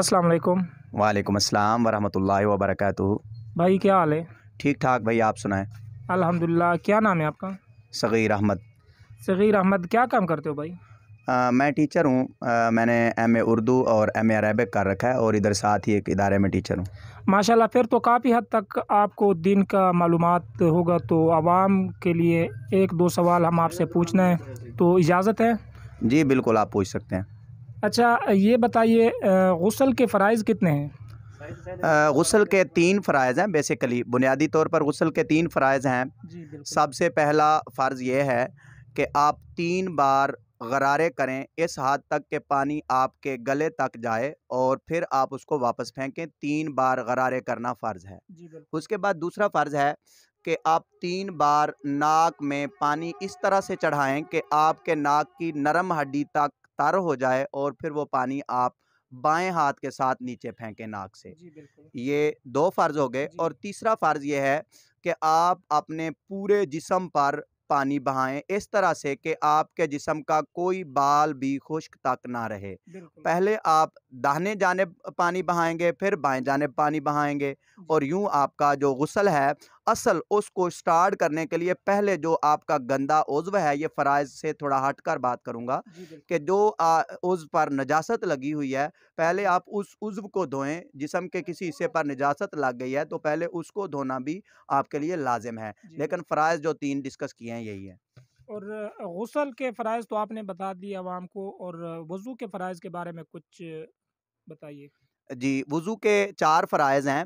अस्सलाम वालेकुम। वालेकुम अस्सलाम वरहमतुल्लाहि वबरकातुहू। भाई क्या हाल है? ठीक ठाक भाई, आप सुनाएं। अल्हम्दुलिल्लाह। क्या नाम है आपका? सगीर अहमद। सगीर अहमद। क्या काम करते हो भाई? मैं टीचर हूँ। मैंने एमए उर्दू और एमए अरेबिक कर रखा है और इधर साथ ही एक इदारे में टीचर हूँ। माशाल्लाह, फिर तो काफ़ी हद तक आपको दिन का मालूमात होगा। तो आवाम के लिए एक दो सवाल हम आपसे पूछना है, तो इजाज़त है? जी बिल्कुल, आप पूछ सकते हैं। अच्छा, ये बताइए, गुस्ल के फ़राइज़ कितने हैं? गुस्ल के 3 फ़राइज़ हैं। बेसिकली बुनियादी तौर पर गुस्ल के 3 फ़राइज़ हैं। जी बिल्कुल। सबसे पहला फ़र्ज़ ये है कि आप 3 बार गरारे करें, इस हद तक कि पानी आपके गले तक जाए और फिर आप उसको वापस फेंकें। 3 बार गरारे करना फ़र्ज़ है। जी बिल्कुल। उसके बाद दूसरा फ़र्ज़ है कि आप 3 बार नाक में पानी इस तरह से चढ़ाएँ कि आपके नाक की नरम हड्डी तक तर हो जाए और फिर वो पानी आप बाएँ हाथ के साथ नीचे फेंकें नाक से। जी बिल्कुल। ये 2 फ़र्ज़ हो गए। जी। और तीसरा फ़र्ज़ ये है कि आप अपने पूरे जिस्म पर पानी बहाएँ, इस तरह से कि आपके जिस्म का कोई बाल भी खुश्क तक ना रहे। बिल्कुल। पहले आप दाहिने जानिब पानी बहाएँगे, फिर बाएँ जानिब पानी बहाएँगे जी। और यूँ आपका जो गुस्ल है असल, उसको स्टार्ट करने के लिए पहले जो आपका गंदा उज़्व है, ये फ़राइज़ से थोड़ा हटकर बात करूँगा जी कि बिल्कुल। जो उज़्व पर नजासत लगी हुई है, पहले जी। आप उस उज़्व को धोएँ। जिस्म के किसी हिस्से पर नजासत लग गई है तो पहले उसको धोना भी आपके लिए लाज़िम है। जी लेकिन बिल्कुल। फ़राइज़ जो 3 डिस्कस किए हैं यही है। और गुस्ल के फ़राइज़ तो आपने बता दिए अवाम को, और वज़ू के फ़राइज़ के बारे में कुछ बताइए। जी, वुज़ू के 4 फ़राइज़ हैं।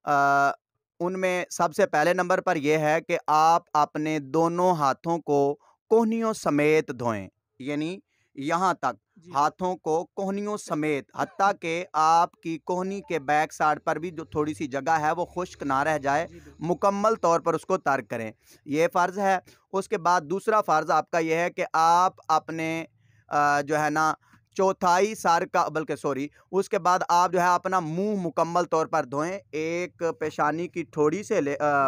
अ, उनमें सबसे पहले नंबर पर ये है कि आप अपने दोनों हाथों को कोहनियों समेत धोएँ। यानी यहाँ तक जी हाथों को कोहनियों समेत, हत्ता कि आपकी कोहनी के बैक साइड पर भी जो थोड़ी-सी जगह है वो खुश्क ना रह जाए, जी बिल्कुल। मुकम्मल तौर पर उसको तर्क करें। ये फ़र्ज़ है। उसके बाद दूसरा फ़र्ज़ आपका ये है कि आप अपने जो है ना चौथाई सर का, बल्कि सॉरी, उसके बाद आप जो है अपना मुंह मुकम्मल तौर पर धोएं। एक पेशानी की ठोड़ी से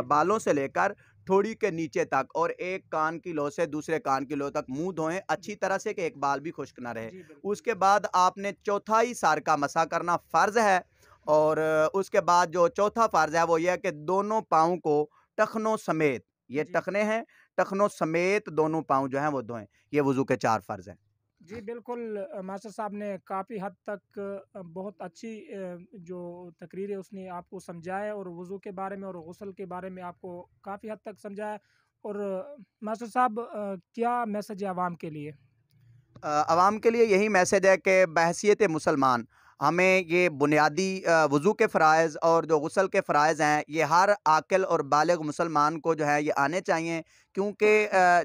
बालों से लेकर ठोड़ी के नीचे तक, और एक कान की लो से दूसरे कान की लो तक मुंह धोएं अच्छी तरह से कि एक बाल भी खुश्क ना रहे। जी बिल्कुल। उसके बाद आपने चौथाई सर का मसा करना फ़र्ज़ है। और उसके बाद जो चौथा फ़र्ज़ है वो ये है कि दोनों पाँव को टखनों समेत, ये जी। टखने हैं, टखनों समेत दोनों पाँव जो हैं वो धोएं। ये वज़ू के 4 फ़र्ज़ हैं। जी बिल्कुल। मास्टर साहब ने काफ़ी हद तक बहुत अच्छी जो तकरीर है उसने आपको समझाया, और वज़ू के बारे में और गुस्ल के बारे में आपको काफ़ी हद तक समझाया। और मास्टर साहब, क्या मैसेज है आवाम के लिए? अवाम के लिए यही मैसेज है कि बहैसियत मुसलमान हमें ये बुनियादी वज़ू के फ़राइज़ और जो गुस्ल के फ़राइज़ हैं, ये हर आक़िल और बालिग़ मुसलमान को जो है ये आने चाहिए। क्योंकि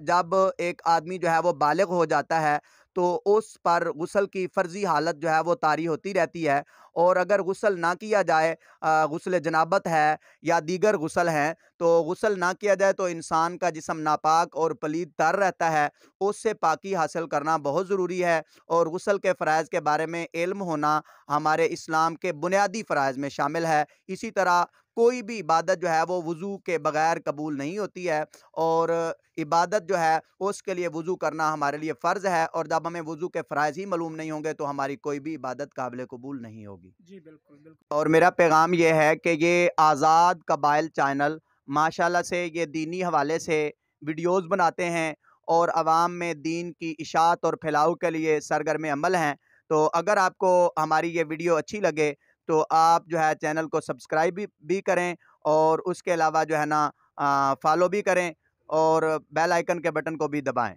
जब एक आदमी जो है वो बालिग़ हो जाता है तो उस पर गुस्ल की फ़र्ज़ी हालत जो है वो तारी होती रहती है। और अगर गुस्ल ना किया जाए, गुस्ल जनाबत है या दीगर गुस्ल हैं, तो गुस्ल ना किया जाए तो इंसान का जिस्म नापाक और पलीद तर रहता है। उससे पाकी हासिल करना बहुत ज़रूरी है। और गुस्ल के फ़राइज़ के बारे में इल्म होना हमारे इस्लाम के बुनियादी फ़राइज़ में शामिल है। इसी तरह कोई भी इबादत जो है वो वज़ू के बगैर कबूल नहीं होती है। और इबादत जो है उसके लिए वज़ू करना हमारे लिए फ़र्ज़ है। और जब हमें वज़ू के फ़राइज़ ही मालूम नहीं होंगे तो हमारी कोई भी इबादत काबिल कबूल नहीं होगी। जी बिल्कुल। बिल्कुल। और मेरा पैगाम ये है कि ये आज़ाद कबाइल चैनल माशाल्लाह से ये दीनी हवाले से वीडियोज़ बनाते हैं और आवाम में दीन की इशाअत और फैलाव के लिए सरगर्म अमल हैं। तो अगर आपको हमारी ये वीडियो अच्छी लगे तो आप जो है चैनल को सब्सक्राइब भी करें, और उसके अलावा जो है ना फॉलो भी करें, और बेल आइकन के बटन को भी दबाएँ।